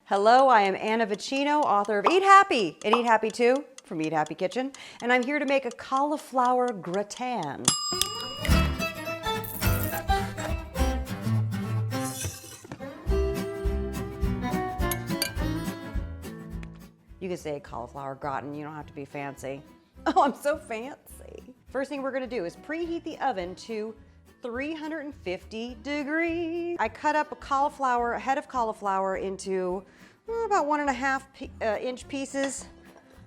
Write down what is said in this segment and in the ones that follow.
Hello, I am Anna Vicino, author of Eat Happy and Eat Happy Too from Eat Happy Kitchen, and I'm here to make a cauliflower gratin. You can say cauliflower gratin, you don't have to be fancy. Oh, I'm so fancy. First thing we're gonna do is preheat the oven to 350 degrees. I cut up a head of cauliflower into about 1.5 inch pieces.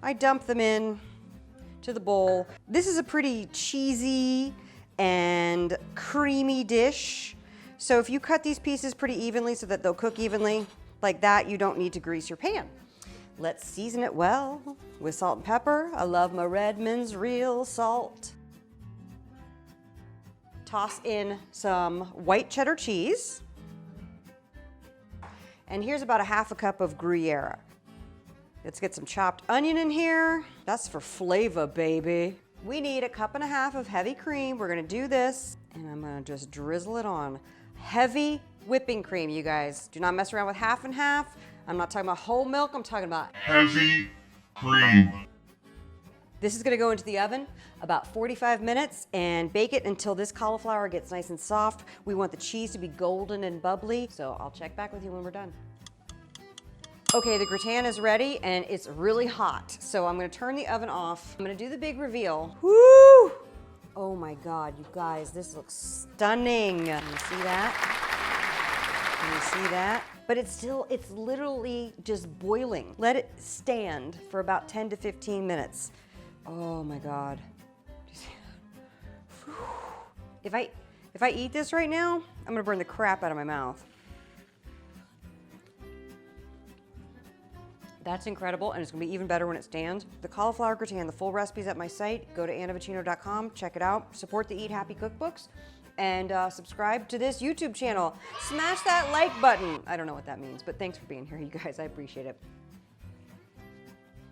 I dump them in to the bowl. This is a pretty cheesy and creamy dish. So if you cut these pieces pretty evenly so that they'll cook evenly like that, you don't need to grease your pan. Let's season it well with salt and pepper. I love my Redmond's real salt. Toss in some white cheddar cheese. And here's about 1/2 cup of Gruyere. Let's get some chopped onion in here. That's for flavor, baby. We need 1.5 cups of heavy cream. We're gonna do this, and I'm gonna just drizzle it on. Heavy whipping cream, you guys. Do not mess around with half and half. I'm not talking about whole milk, I'm talking about heavy cream. This is gonna go into the oven about 45 minutes and bake it until this cauliflower gets nice and soft. We want the cheese to be golden and bubbly, so I'll check back with you when we're done. Okay, the gratin is ready and it's really hot, so I'm gonna turn the oven off. I'm gonna do the big reveal. Woo! Oh my God, you guys, this looks stunning. Can you see that? Can you see that? But it's literally just boiling. Let it stand for about 10 to 15 minutes. Oh my God. Do you see that? If I eat this right now, I'm gonna burn the crap out of my mouth. That's incredible, and it's gonna be even better when it stands. The cauliflower gratin, the full recipe's at my site. Go to annavicino.com, check it out. Support the Eat Happy cookbooks, and subscribe to this YouTube channel. Smash that like button. I don't know what that means, but thanks for being here, you guys. I appreciate it.